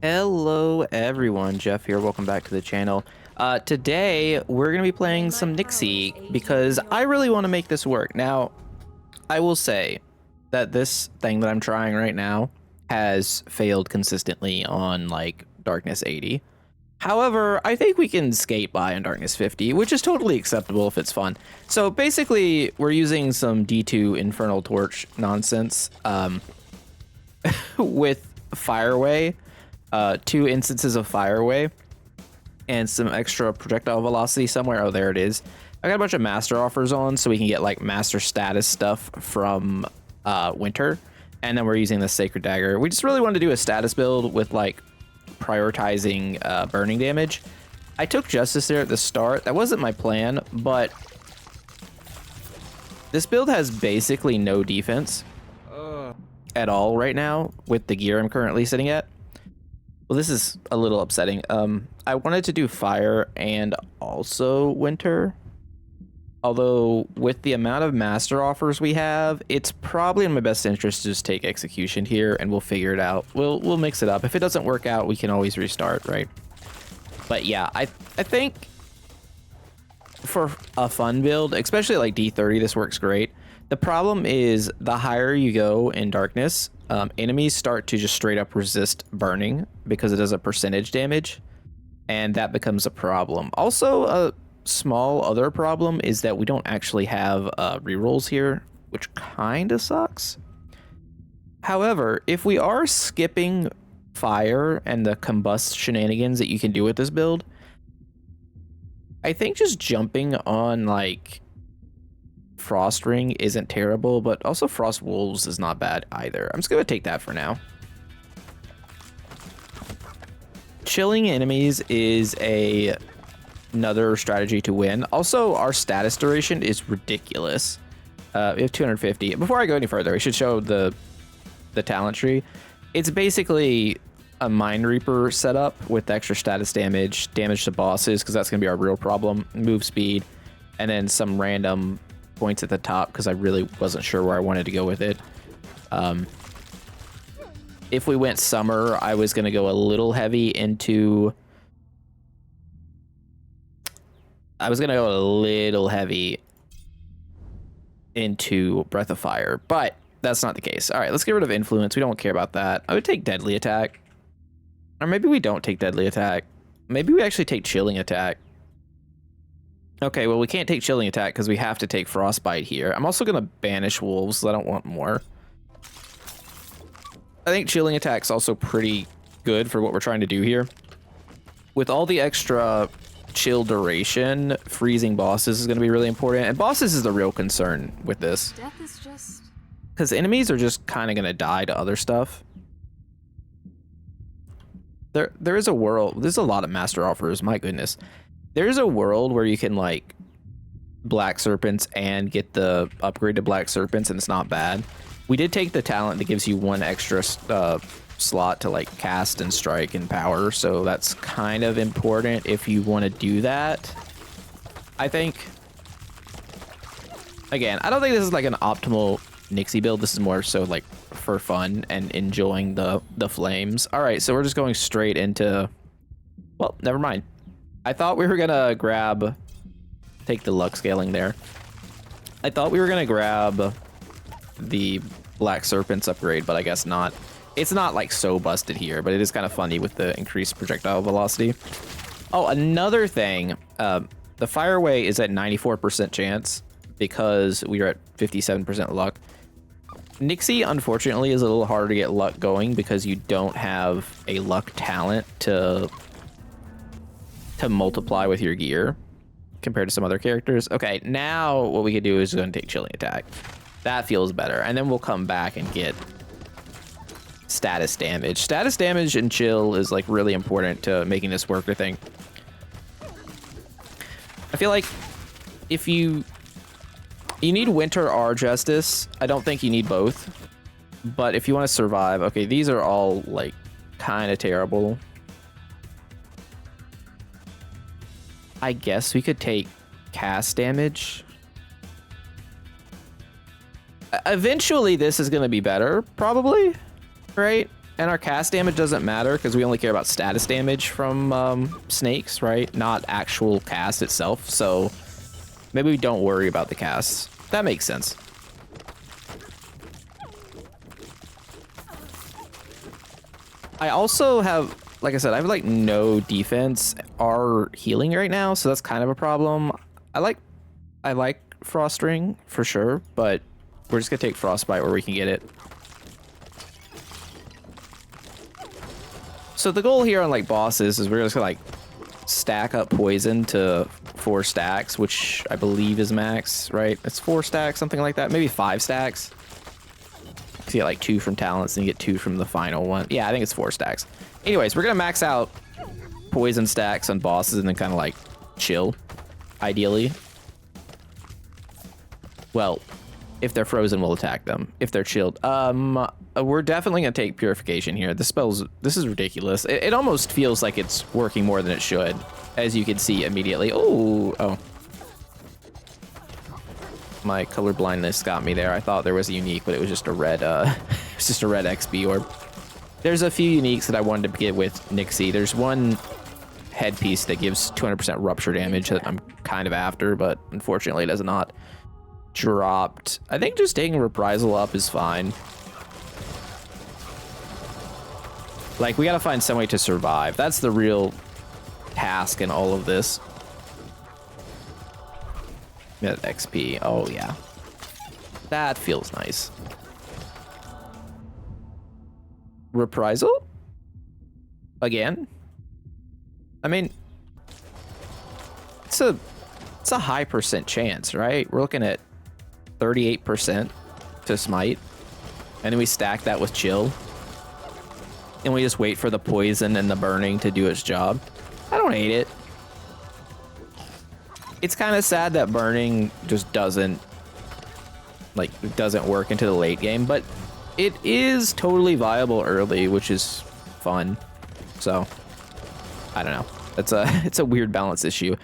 Hello everyone, Jeff here, welcome back to the channel. Today we're going to be playing some Nixi because I really want to make this work. Now, I will say that this thing that I'm trying right now has failed consistently on like Darkness 80. However, I think we can skate by on Darkness 50, which is totally acceptable if it's fun. So basically, we're using some D2 Infernal Torch nonsense with Fireway. 2 instances of Fireway and some extra projectile velocity somewhere. Oh, there it is. I got a bunch of master offers on so we can get like master status stuff from winter, and then we're using the sacred dagger. We just really wanted to do a status build with like prioritizing burning damage. I took justice there at the start. That wasn't my plan, but this build has basically no defense at all right now with the gear I'm currently sitting at. Well, this is a little upsetting. I wanted to do fire and also winter. Although with the amount of master offers we have, it's probably in my best interest to just take execution here and we'll figure it out. We'll mix it up. If it doesn't work out, we can always restart, right? But yeah, I think for a fun build, especially like D30, this works great. The problem is the higher you go in darkness, enemies start to just straight up resist burning because it does a percentage damage, and that becomes a problem. Also, a small other problem is that we don't actually have rerolls here, which kind of sucks. However, if we are skipping fire and the combust shenanigans that you can do with this build, I think just jumping on like Frost Ring isn't terrible, but also Frost Wolves is not bad either. I'm just gonna take that for now. Chilling enemies is another strategy to win. Also, our status duration is ridiculous. We have 250. Before I go any further, I should show the talent tree. It's basically a Mind Reaper setup with extra status damage to bosses, because that's gonna be our real problem. Move speed, and then some random points at the top because I really wasn't sure where I wanted to go with it. If we went summer, I was going to go a little heavy into... Breath of Fire, but that's not the case. All right, let's get rid of Influence. We don't care about that. I would take Deadly Attack. Or maybe we don't take Deadly Attack. Maybe we actually take Chilling Attack. Okay, well, we can't take Chilling Attack because we have to take Frostbite here. I'm also going to banish Wolves, so I don't want more. I think Chilling Attack's also pretty good for what we're trying to do here. With all the extra chill duration, freezing bosses is going to be really important. And bosses is the real concern with this. Death is just... Because enemies are just kind of going to die to other stuff. There is a world... There's a lot of master offers, my goodness. There's a world where you can like Black Serpents and get the upgrade to Black Serpents, and it's not bad. We did take the talent that gives you 1 extra slot to like cast and strike and power, so that's kind of important if you want to do that. I think, again, I don't think this is like an optimal Nixi build. This is more so like for fun and enjoying the flames. All right, so we're just going straight into, well, never mind. I thought we were gonna take the luck scaling there. I thought we were gonna grab the Black Serpents upgrade, but I guess not. It's not like so busted here, but it is kind of funny with the increased projectile velocity. Oh, another thing, the Fireway is at 94% chance because we are at 57% luck. Nixi, unfortunately, is a little harder to get luck going because you don't have a luck talent to multiply with your gear compared to some other characters. Okay, now what we could do is go and take Chilling Attack. That feels better. And then we'll come back and get status damage. Status damage and chill is like really important to making this work, I think. I feel like if you need winter or justice. I don't think you need both. But if you want to survive, okay, these are all like kind of terrible. I guess we could take cast damage. Eventually, this is going to be better, probably, right? And our cast damage doesn't matter because we only care about status damage from snakes, right? Not actual cast itself. So maybe we don't worry about the casts. That makes sense. I also have, like I said, I have like no defense or healing right now, so that's kind of a problem. I like Frost Ring for sure, but we're just gonna take Frostbite where we can get it. So the goal here on like bosses is we're just gonna like stack up poison to 4 stacks, which I believe is max, right? It's 4 stacks, something like that, maybe 5 stacks. You get like 2 from talents and you get 2 from the final one. Yeah, I think it's 4 stacks. Anyways, we're gonna max out poison stacks on bosses and then kind of like chill, ideally. Well, if they're frozen, we'll attack them. If they're chilled, we're definitely gonna take purification here. This is ridiculous. It almost feels like it's working more than it should, as you can see immediately. Oh. My color blindness got me there. I thought there was a unique, but it was just a red. It's just a red XP orb. There's a few uniques that I wanted to get with Nixi. There's one headpiece that gives 200% rupture damage that I'm kind of after, but unfortunately it does not. Dropped. I think just taking reprisal up is fine. Like, we gotta find some way to survive. That's the real task in all of this. That XP. Oh, yeah. That feels nice. Reprisal? Again? I mean, it's a high percent chance, right? We're looking at 38% to smite. And then we stack that with chill. And we just wait for the poison and the burning to do its job. I don't hate it. It's kind of sad that burning just doesn't work into the late game, but it is totally viable early, which is fun. So, I don't know. It's a weird balance issue.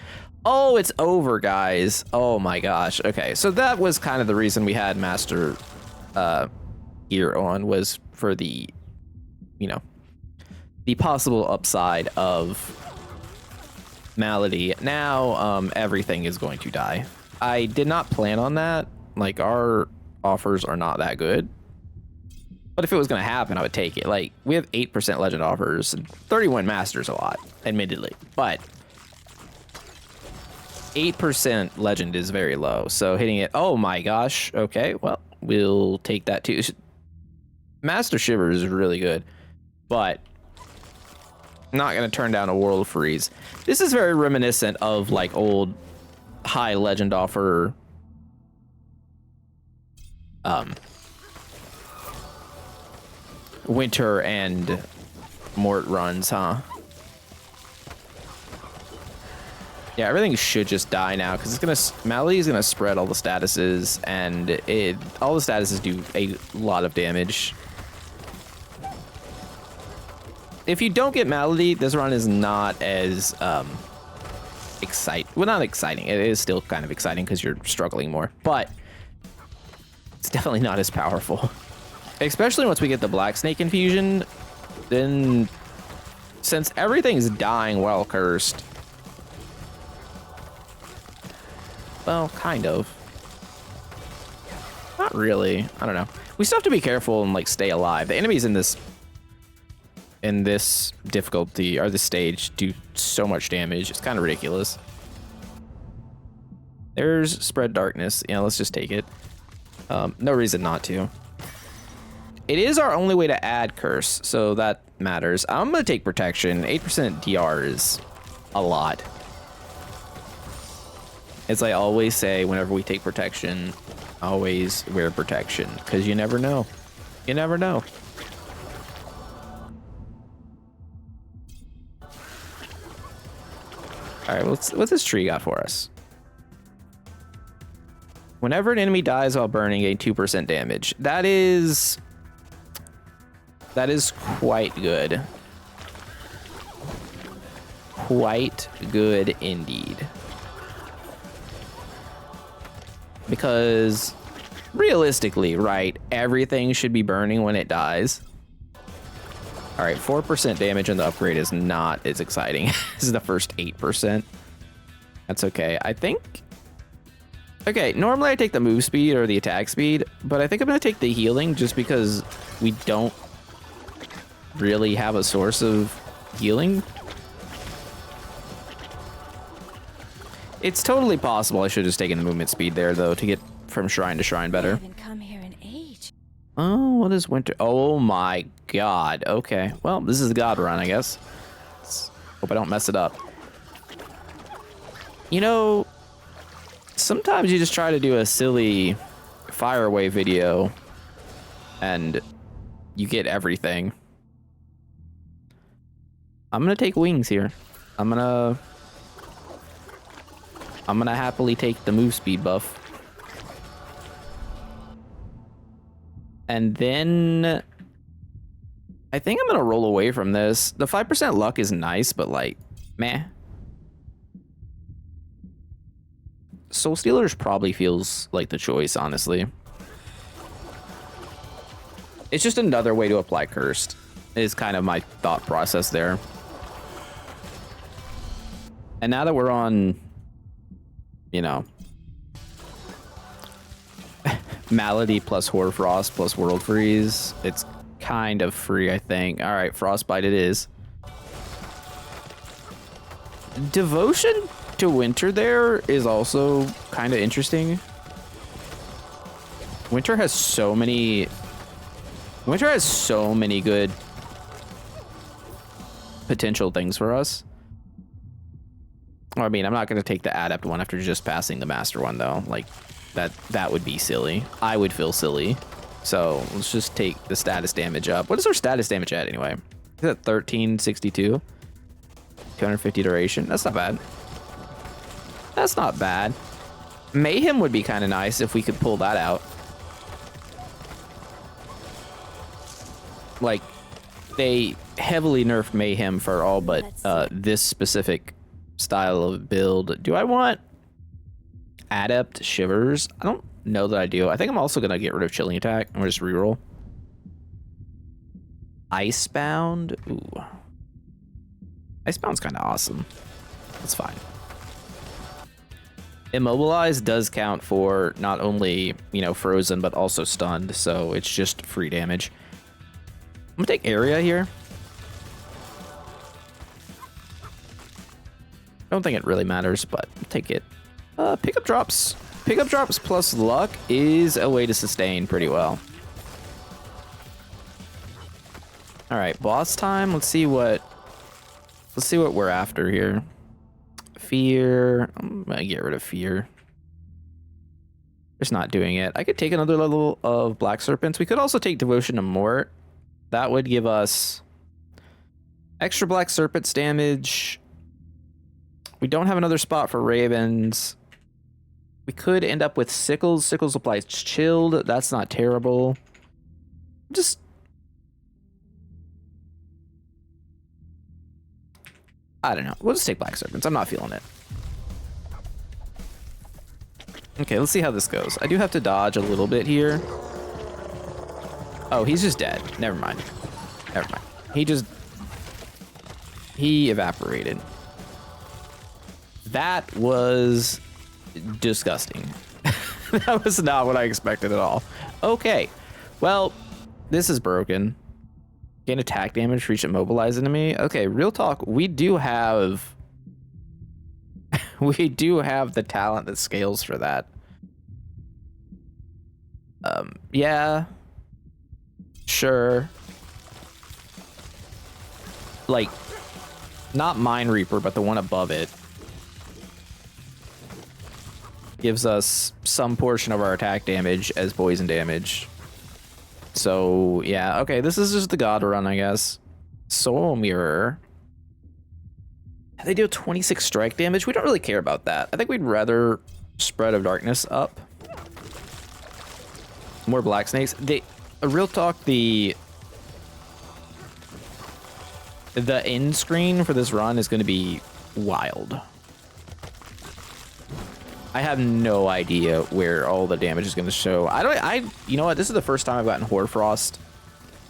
Oh, it's over, guys. Oh my gosh. Okay, so that was kind of the reason we had Master gear on, was for the, you know, the possible upside of Malady. Now, everything is going to die. I did not plan on that. Like, our offers are not that good. But if it was going to happen, I would take it. Like, we have 8% legend offers, and 31 masters a lot, admittedly. But 8% legend is very low, so hitting it... Oh my gosh. Okay, well, we'll take that too. Master Shiver is really good, but not going to turn down a World Freeze. This is very reminiscent of, like, old high legend offer... winter and mort runs, huh? Yeah, everything should just die now because it's gonna. Malady is gonna spread all the statuses, and all the statuses do a lot of damage. If you don't get Malady, this run is not as exciting. Well, not exciting. It is still kind of exciting because you're struggling more, but it's definitely not as powerful. Especially once we get the Black Snake infusion, then since everything's dying while cursed, well, kind of. Not really. I don't know. We still have to be careful and like stay alive. The enemies in this difficulty or this stage do so much damage. It's kind of ridiculous. There's Spread Darkness. Yeah, let's just take it. No reason not to. It is our only way to add curse, so that matters. I'm gonna take protection. 8% DR is a lot. As I always say, whenever we take protection, always wear protection, because you never know. You never know. All right, what's this tree got for us? Whenever an enemy dies while burning, gain 2% damage. That is quite good. Quite good indeed. Because realistically, right, everything should be burning when it dies. All right, 4% damage on the upgrade is not as exciting. This is the first 8%. That's okay. I think... Okay, normally I take the move speed or the attack speed, but I think I'm going to take the healing just because we don't really have a source of healing. It's totally possible I should have just taken the movement speed there, though, to get from shrine to shrine better. I haven't come here in age. Oh, what is winter? Oh my god. Okay. Well, this is the god run, I guess. Hope I don't mess it up. You know, sometimes you just try to do a silly fire away video and you get everything. I'm gonna take wings here. I'm gonna happily take the move speed buff. And then I think I'm gonna roll away from this. The 5% luck is nice, but like, meh. Soul Stealers probably feels like the choice, honestly. It's just another way to apply Cursed, is kind of my thought process there. And now that we're on, you know, Malady plus Hoarfrost plus World Freeze, it's kind of free, I think. All right, Frostbite it is. Devotion to Winter there is also kind of interesting. Winter has so many good potential things for us. I mean, I'm not going to take the Adept one after just passing the Master one, though. Like, that would be silly. I would feel silly. So, let's just take the status damage up. What is our status damage at, anyway? Is that 1362? 250 duration? That's not bad. That's not bad. Mayhem would be kind of nice if we could pull that out. Like, they heavily nerfed Mayhem for all but this specific style of build. Do I want Adept Shivers? I don't know that I do. I think I'm also going to get rid of Chilling Attack. I'm going to just reroll. Icebound? Ooh. Icebound's kind of awesome. That's fine. Immobilize does count for not only, you know, frozen, but also stunned, so it's just free damage. I'm gonna take area here. Don't think it really matters, but I'll take it. Pickup drops. Pickup drops plus luck is a way to sustain pretty well. All right, boss time. Let's see what we're after here. Fear. I'm gonna get rid of fear. Just not doing it. I could take another level of Black Serpents. We could also take Devotion to Mort. That would give us extra Black Serpents damage. We don't have another spot for Ravens. We could end up with Sickles. Sickles applies Chilled. That's not terrible. Just... I don't know. We'll just take Black Serpents. I'm not feeling it. Okay, let's see how this goes. I do have to dodge a little bit here. Oh, he's just dead. Never mind. Never mind. He evaporated. That was disgusting. That was not what I expected at all. Okay. Well, this is broken. Gain attack damage for each immobilized enemy. Okay, real talk. We do have the talent that scales for that. Yeah. Sure. Like, not Mind Reaper, but the one above it gives us some portion of our attack damage as poison damage. So, yeah, okay, this is just the God run, I guess. Soul Mirror. They deal 26 strike damage. We don't really care about that. I think we'd rather Spread of Darkness up. More Black Snakes. Real talk, the end screen for this run is going to be wild. I have no idea where all the damage is going to show. You know what? This is the first time I've gotten Hoarfrost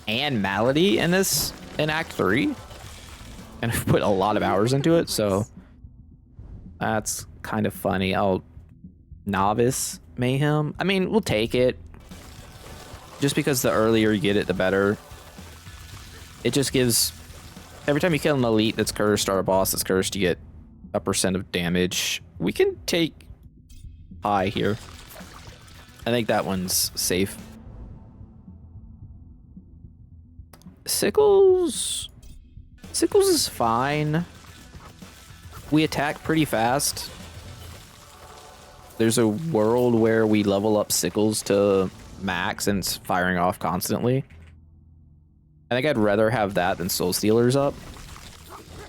and Malady in this in Act 3. And I've put a lot of hours into it, so that's kind of funny. Novice Mayhem. I mean, we'll take it. Just because the earlier you get it, the better. It just gives... Every time you kill an elite that's cursed or a boss that's cursed, you get a % of damage. We can take high here. I think that one's safe. Sickles is fine. We attack pretty fast. There's a world where we level up Sickles to max and it's firing off constantly. I think I'd rather have that than Soul Stealers up.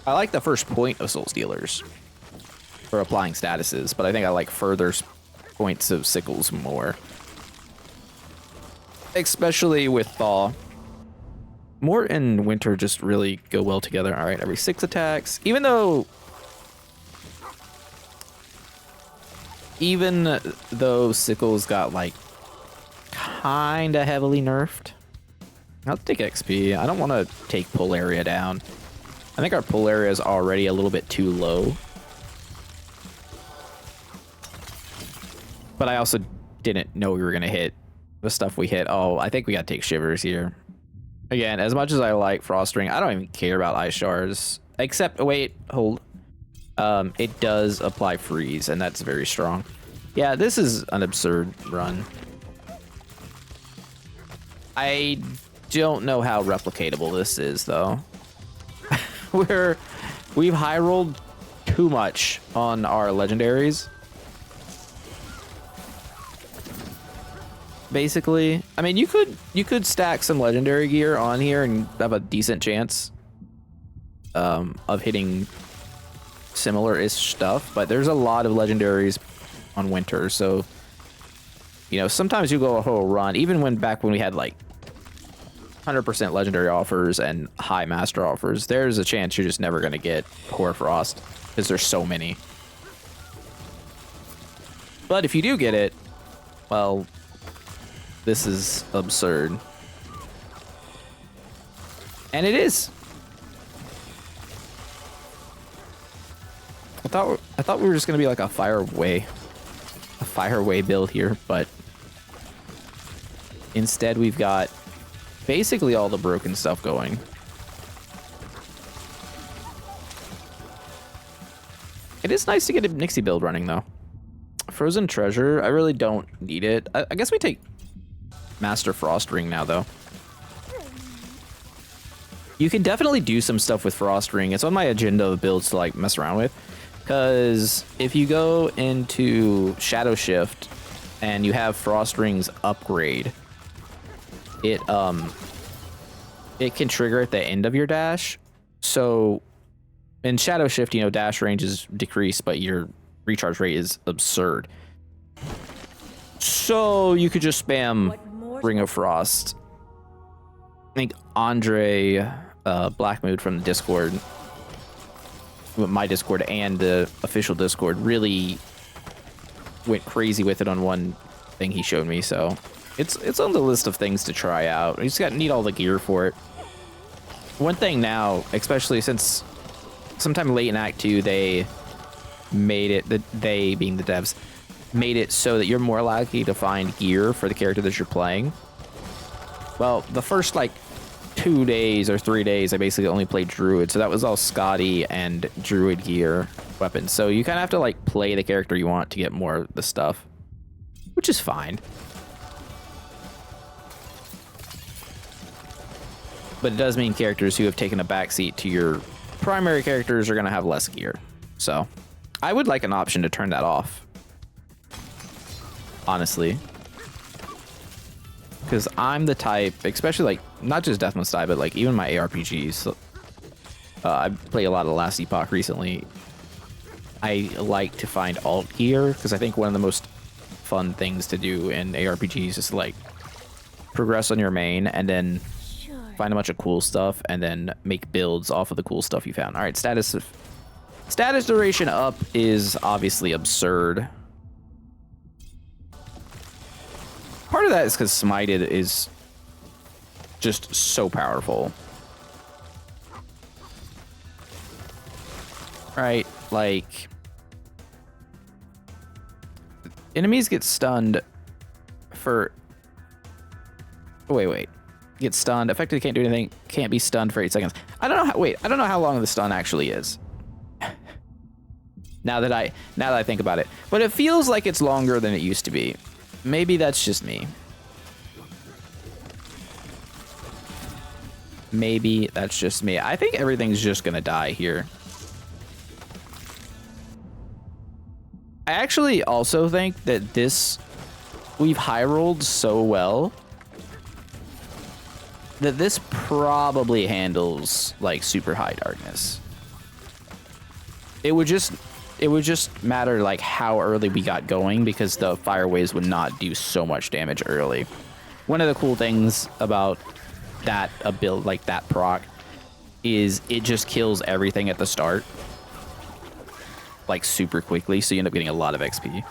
I like the first point of Soul Stealers for applying statuses, but I think I like further points of Sickles more. Especially with Thaw. Mort and Winter just really go well together. All right, every 6 attacks. Even though Sickles got like kind of heavily nerfed. I'll take XP. I don't want to take pull area down. I think our pull area is already a little bit too low. But I also didn't know we were going to hit the stuff we hit. Oh, I think we got to take Shivers here. Again, as much as I like Frost Ring, I don't even care about Ice Shards. Except, wait, hold. It does apply Freeze, and that's very strong. Yeah, this is an absurd run. I don't know how replicatable this is, though. We've high rolled too much on our legendaries. Basically, I mean, you could stack some legendary gear on here and have a decent chance of hitting similar-ish stuff, but there's a lot of legendaries on Winter, so you know, sometimes you go a whole run, even back when we had like 100% legendary offers and high master offers, there's a chance you're just never going to get Hoarfrost because there's so many. But if you do get it, well, this is absurd. And it is. I thought we were just going to be like a fireway build here, but instead we've got basically all the broken stuff going. It is nice to get a Nixi build running, though. Frozen Treasure, I really don't need it. I guess we take Master Frost Ring now, though. You can definitely do some stuff with Frost Ring. It's on my agenda of builds to like mess around with. Because if you go into Shadow Shift and you have Frost Ring's upgrade, it can trigger at the end of your dash. So in Shadow Shift, you know, dash range is decreased, but your recharge rate is absurd. So you could just spam Ring of Frost. I think Andre Blackmood from the Discord, my Discord and the official Discord, really went crazy with it on one thing he showed me. So it's on the list of things to try out. You just need all the gear for it. One thing now, especially since sometime late in Act 2, they made it, they being the devs, made it so that you're more likely to find gear for the character that you're playing. Well, the first like 2 days or 3 days, I basically only played Druid, so that was all Scotty and Druid gear weapons. So you kind of have to like play the character you want to get more of the stuff, which is fine. But it does mean characters who have taken a backseat to your primary characters are going to have less gear. So I would like an option to turn that off, honestly. Because I'm the type, especially like, not just Death Must Die, but like even my ARPGs. I play a lot of Last Epoch recently. I like to find alt gear, because I think one of the most fun things to do in ARPGs is to like progress on your main and then find a bunch of cool stuff and then make builds off of the cool stuff you found. All right, status duration up is obviously absurd. Part of that is because Smited is just so powerful. right? Like, enemies get stunned for... Wait. Get stunned. Effectively can't do anything. Can't be stunned for 8 seconds. I don't know how... Wait, I don't know how long the stun actually is. now that I think about it. But it feels like it's longer than it used to be. Maybe that's just me. Maybe that's just me. I think everything's just gonna die here. I actually also think that we've high rolled so well that this probably handles like super high darkness. It would just matter like how early we got going, because the fire waves would not do so much damage early. One of the cool things about that build, like that proc, is it just kills everything at the start like super quickly, so you end up getting a lot of XP.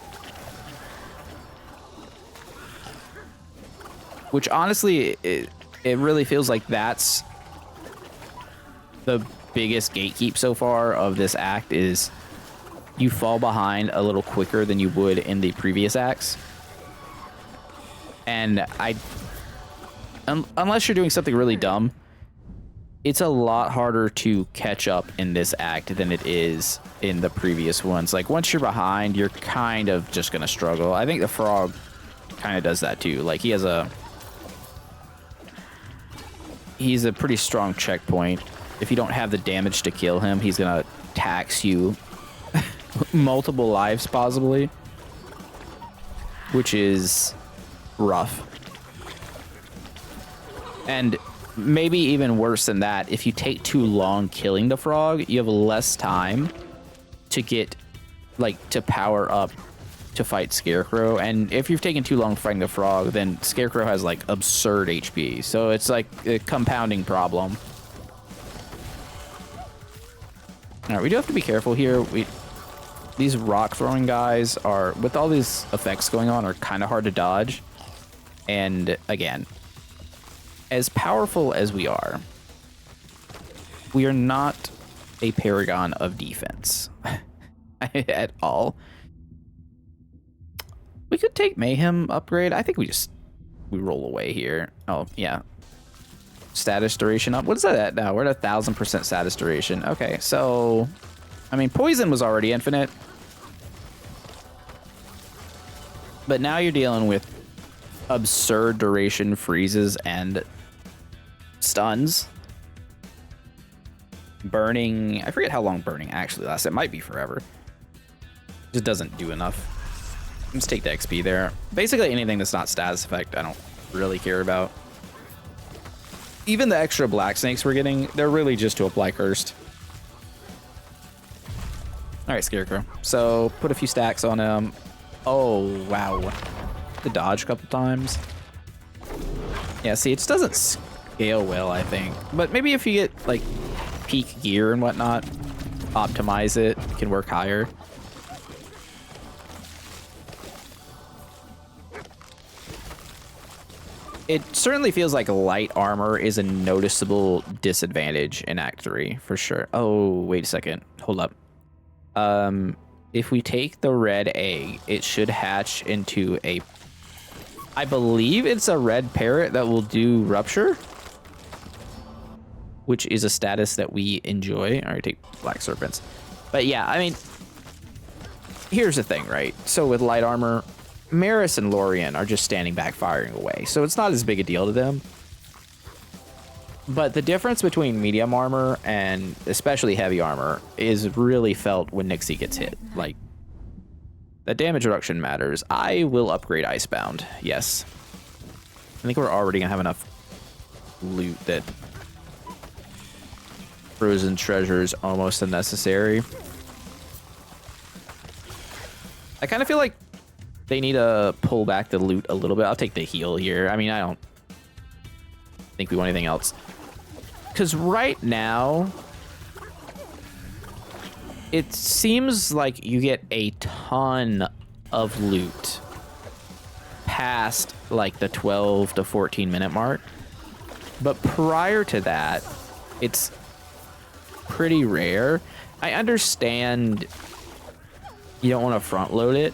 Which honestly, it really feels like that's the biggest gatekeep so far of this act, is you fall behind a little quicker than you would in the previous acts. And unless you're doing something really dumb, it's a lot harder to catch up in this act than it is in the previous ones. Like, once you're behind, you're kind of just gonna struggle. I think the frog kind of does that too. Like, he's a pretty strong checkpoint. If you don't have the damage to kill him, he's gonna tax you multiple lives possibly, which is rough. And maybe even worse than that, if you take too long killing the frog, you have less time to get, like, to power up to fight Scarecrow. And if you've taken too long fighting the frog, then Scarecrow has, like, absurd HP. So it's, like, a compounding problem. Alright, we do have to be careful here. These rock throwing guys are, with all these effects going on, are kind of hard to dodge. And, again, as powerful as we are not a paragon of defense at all. We could take Mayhem upgrade. I think we roll away here. Oh, yeah. Status duration up. What is that at now? We're at 1,000% status duration. Okay, so, I mean, poison was already infinite. But now you're dealing with absurd duration freezes and stuns. Burning, I forget how long burning actually lasts. It might be forever. Just doesn't do enough. Let's take the XP there. Basically anything that's not status effect, I don't really care about. Even the extra black snakes we're getting, they're really just to apply cursed. All right, Scarecrow. So put a few stacks on him. Oh, wow. The dodge a couple times. Yeah, see, it just doesn't scale well, I think. But maybe if you get, like, peak gear and whatnot, optimize it, it can work higher. It certainly feels like light armor is a noticeable disadvantage in Act 3, for sure. Oh, wait a second. Hold up. If we take the red egg, it should hatch into a... I believe it's a red parrot that will do Rupture, which is a status that we enjoy. All right, take Black Serpents. But yeah, I mean, here's the thing, right? So with light armor, Maris and Lorien are just standing back firing away, so it's not as big a deal to them. But the difference between medium armor and especially heavy armor is really felt when Nixi gets hit. Like, that damage reduction matters. I will upgrade Icebound, yes. I think we're already gonna have enough loot that Frozen Treasure is almost unnecessary. I kind of feel like they need to pull back the loot a little bit. I'll take the heal here. I mean, I don't think we want anything else. Because right now, it seems like you get a ton of loot past like the 12 to 14 minute mark. But prior to that, it's pretty rare. I understand you don't want to front load it,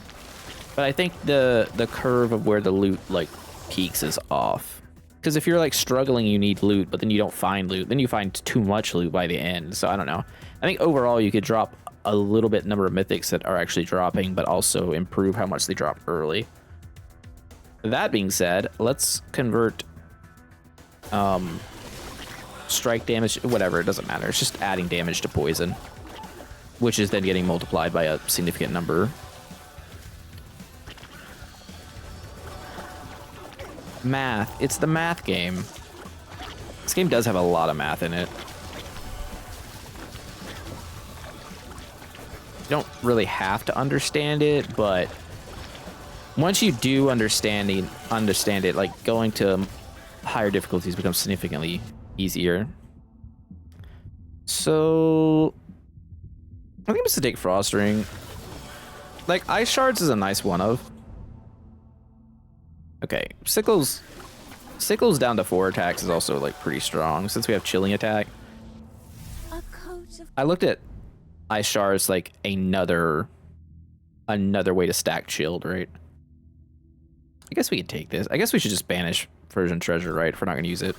but I think the curve of where the loot like peaks is off. Because if you're like struggling, you need loot, but then you don't find loot, then you find too much loot by the end. So I don't know. I think overall you could drop a little bit number of mythics that are actually dropping, but also improve how much they drop early. That being said, let's convert strike damage, whatever, it doesn't matter. It's just adding damage to poison, which is then getting multiplied by a significant number. Math. It's the math game. This game does have a lot of math in it. You don't really have to understand it, but once you do understand it, like going to higher difficulties becomes significantly easier. So I think I'm just to take Frost Ring. Like Ice Shards is a nice one of. Okay, Sickle's down to 4 attacks is also like pretty strong since we have Chilling Attack. I looked at Ice Shards like another way to stack Chilled, right? I guess we could take this. I guess we should just banish Version Treasure, right? If we're not going to use it.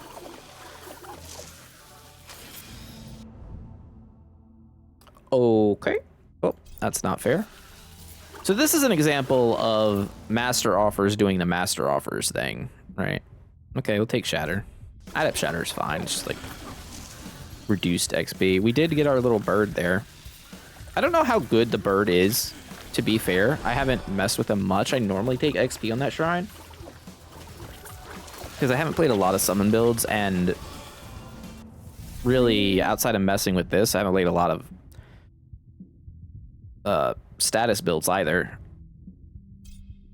Okay. Oh, that's not fair. So this is an example of Master Offers doing the Master Offers thing, right? Okay, we'll take Shatter. Adept Shatter is fine. It's just like reduced XP. We did get our little bird there. I don't know how good the bird is, to be fair. I haven't messed with him much. I normally take XP on that shrine because I haven't played a lot of summon builds, and really outside of messing with this, I haven't played a lot of status builds either.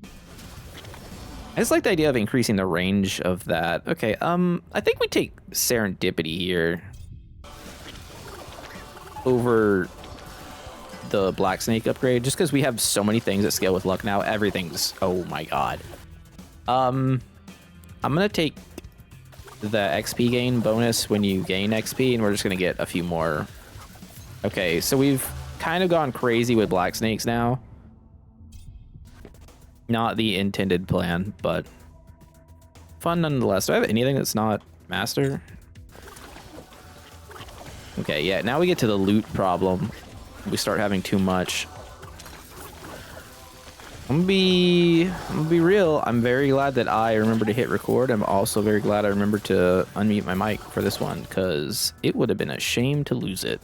I just like the idea of increasing the range of that. Okay, I think we take Serendipity here over the Black Snake upgrade, just because we have so many things that scale with luck now. Everything's, oh my god. I'm gonna take the XP gain bonus when you gain XP, and we're just gonna get a few more. Okay, so we've kind of gone crazy with Black Snakes now. Not the intended plan, but fun nonetheless. Do I have anything that's not Master? Okay, yeah, now we get to the loot problem. We start having too much. I'm gonna be real. I'm very glad that I remember to hit record. I'm also very glad I remembered to unmute my mic for this one, because it would have been a shame to lose it.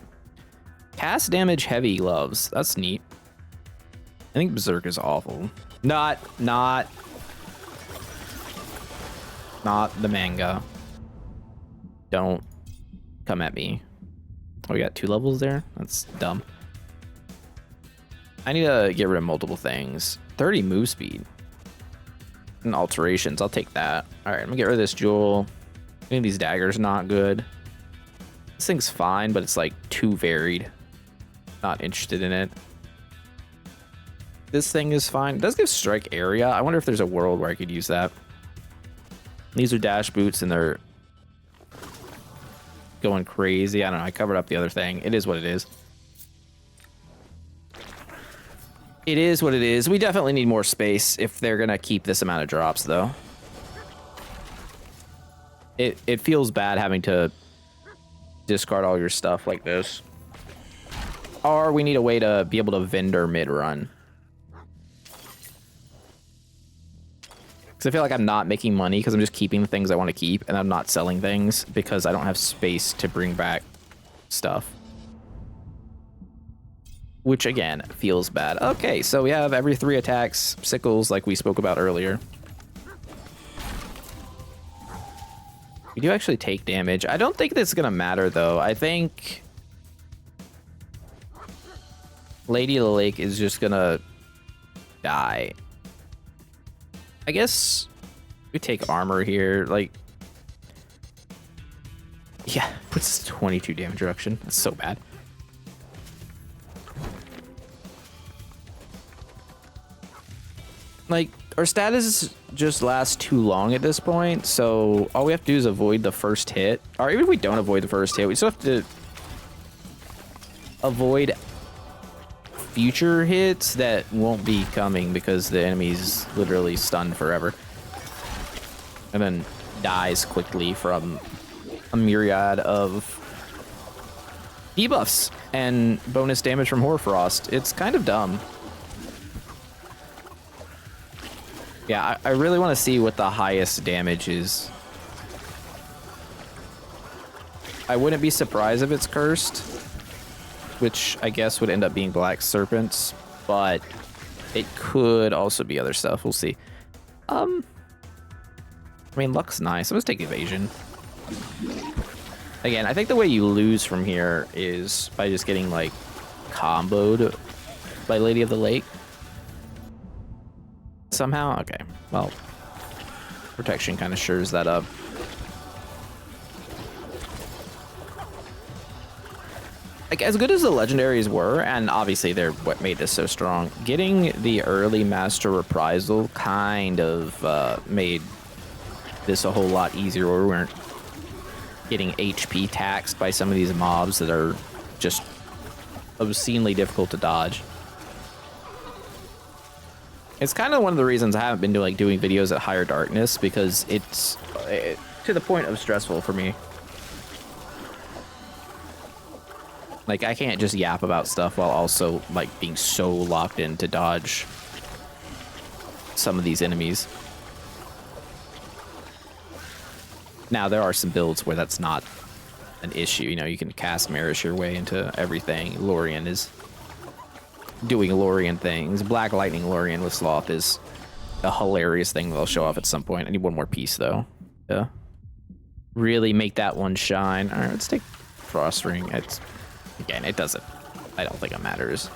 Cast damage heavy gloves. That's neat. I think Berserk is awful. Not the manga. Don't come at me. Oh, we got 2 levels there? That's dumb. I need to get rid of multiple things. 30 move speed. And alterations. I'll take that. Alright, I'm gonna get rid of this jewel. I think these daggers not good. This thing's fine, but it's like too varied. Not interested in it. This thing is fine. It does give strike area. I wonder if there's a world where I could use that. These are dash boots and they're going crazy. I don't know. I covered up the other thing. It is what it is. It is what it is. We definitely need more space if they're going to keep this amount of drops, though. It feels bad having to discard all your stuff like this. Or we need a way to be able to vendor mid-run. Because I feel like I'm not making money because I'm just keeping the things I want to keep, and I'm not selling things because I don't have space to bring back stuff. Which, again, feels bad. Okay, so we have every 3 attacks, sickles like we spoke about earlier. We do actually take damage. I don't think that's going to matter, though. I think Lady of the Lake is just going to die. I guess we take armor here. Like, yeah, puts 22 damage reduction. That's so bad. Like, our status just lasts too long at this point, so all we have to do is avoid the first hit. Or even if we don't avoid the first hit, we still have to avoid future hits that won't be coming because the enemy's literally stunned forever. And then dies quickly from a myriad of debuffs and bonus damage from Hoarfrost. It's kind of dumb. Yeah, I really want to see what the highest damage is. I wouldn't be surprised if it's cursed, which I guess would end up being Black Serpents, but it could also be other stuff. We'll see. I mean, luck's nice. Let's take evasion. Again, I think the way you lose from here is by just getting, like, comboed by Lady of the Lake. Somehow? Okay. Well, protection kind of shores that up. Like, as good as the legendaries were, and obviously they're what made this so strong, getting the early Master Reprisal kind of made this a whole lot easier, where we weren't getting HP taxed by some of these mobs that are just obscenely difficult to dodge. It's kind of one of the reasons I haven't been doing videos at higher darkness, because it's to the point of stressful for me. Like, I can't just yap about stuff while also, like, being so locked in to dodge some of these enemies. Now, there are some builds where that's not an issue. You know, you can cast Marish your way into everything. Lorien is doing Lorien things. Black Lightning Lorien with Sloth is a hilarious thing they'll show off at some point. I need one more piece, though, to really make that one shine. All right, let's take Frost Ring. It's... Again, it doesn't. I don't think it matters.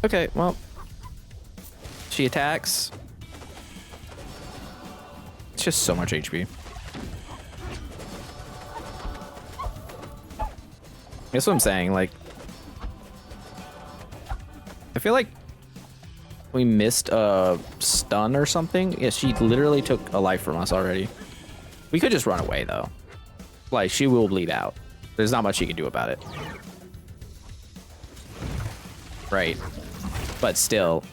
Okay, well. She attacks. It's just so much HP. That's what I'm saying, like... I feel like we missed a stun or something. Yeah, she literally took a life from us already. We could just run away, though. Like, she will bleed out. There's not much you can do about it. Right. But still.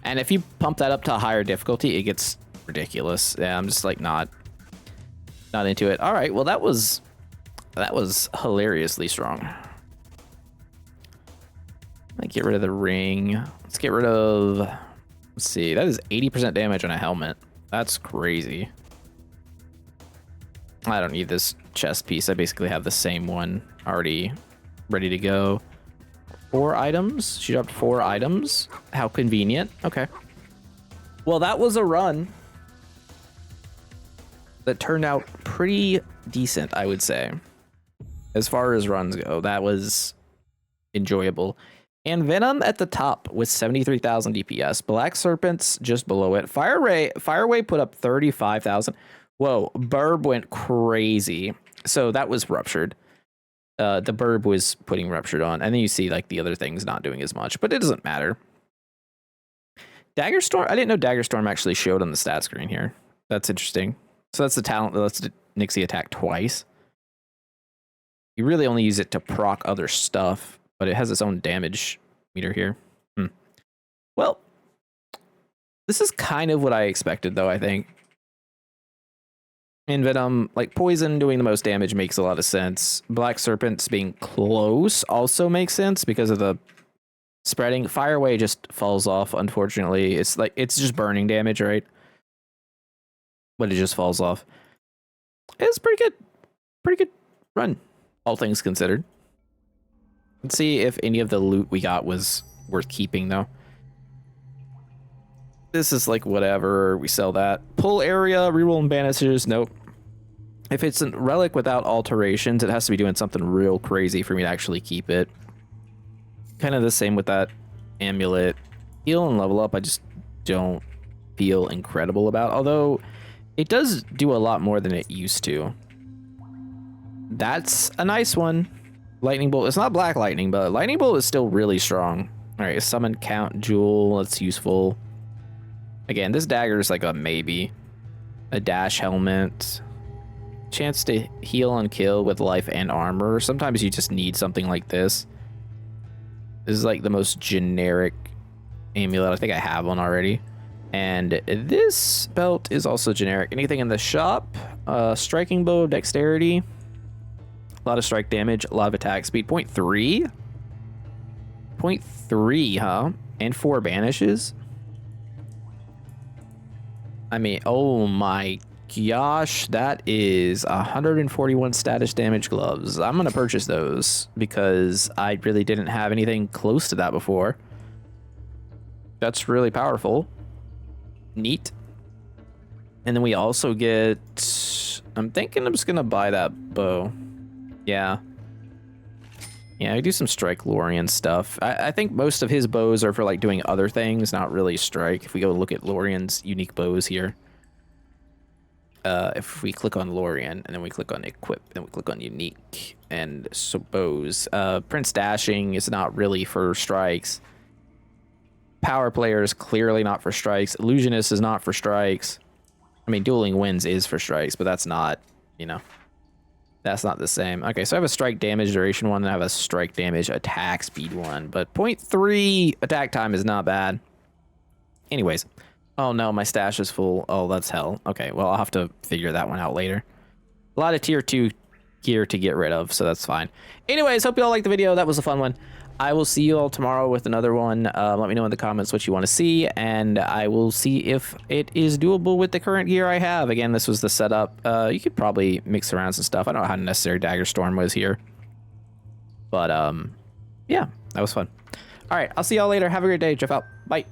And if you pump that up to a higher difficulty, it gets ridiculous. Yeah, I'm just, like, not into it. All right, well, that was hilariously strong. Let's get rid of the ring. Let's get rid of... Let's see. That is 80% damage on a helmet. That's crazy. I don't need this chest piece. I basically have the same one already ready to go. 4 items. She dropped 4 items. How convenient. Okay. Well, that was a run that turned out pretty decent, I would say. As far as runs go, that was enjoyable. And Venom at the top with 73,000 DPS. Black Serpents just below it. Fireway put up 35,000. Whoa, Burb went crazy. So that was ruptured. The Burb was putting ruptured on. And then you see like the other things not doing as much, but it doesn't matter. Dagger Storm, I didn't know Dagger Storm actually showed on the stat screen here. That's interesting. So that's the talent that lets Nixi attack twice. You really only use it to proc other stuff, but it has its own damage meter here. Well, this is kind of what I expected, though, I think. In Venom, like, Poison doing the most damage makes a lot of sense. Black Serpents being close also makes sense because of the spreading. Fireway just falls off, unfortunately. It's like, it's just burning damage, right? But it just falls off. It's pretty good. Pretty good run, all things considered. Let's see if any of the loot we got was worth keeping, though. This is like whatever. We sell that. Pull area, reroll and banishers. Nope. If it's a relic without alterations, it has to be doing something real crazy for me to actually keep it. Kind of the same with that amulet. Heal and level up, I just don't feel incredible about. Although, it does do a lot more than it used to. That's a nice one. Lightning Bolt. It's not Black Lightning, but Lightning Bolt is still really strong. Alright, Summon Count Jewel. That's useful. Again, this dagger is like a maybe. A dash helmet. Chance to heal and kill with life and armor. Sometimes you just need something like this. This is like the most generic amulet. I think I have one already. And this belt is also generic. Anything in the shop? Striking bow, dexterity. A lot of strike damage, a lot of attack speed. 0.3? 0.3, huh? And 4 banishes? I mean, oh my gosh, that is 141 status damage gloves. I'm gonna purchase those because I really didn't have anything close to that before. That's really powerful. Neat. And then we also get, I'm thinking I'm just gonna buy that bow. Yeah, I do some strike Lorien stuff. I think most of his bows are for like doing other things, not really strike. If we go look at Lorien's unique bows here, if we click on Lorien and then we click on equip, then we click on unique and so bows. Prince Dashing is not really for strikes. Power Player is clearly not for strikes. Illusionist is not for strikes. I mean, Dueling Winds is for strikes, but that's not, you know, that's not the same. Okay, so I have a strike damage duration one and I have a strike damage attack speed one, but 0.3 attack time is not bad. Anyways, oh no, my stash is full. Oh, that's hell. Okay, well, I'll have to figure that one out later. A lot of tier 2 gear to get rid of, so that's fine. Anyways, hope you all liked the video. That was a fun one. I will see you all tomorrow with another one. Let me know in the comments what you want to see, and I will see if it is doable with the current gear I have. Again, this was the setup. You could probably mix around some stuff. I don't know how necessary Dagger Storm was here. But, yeah, that was fun. All right, I'll see y'all later. Have a great day. Jeff out. Bye.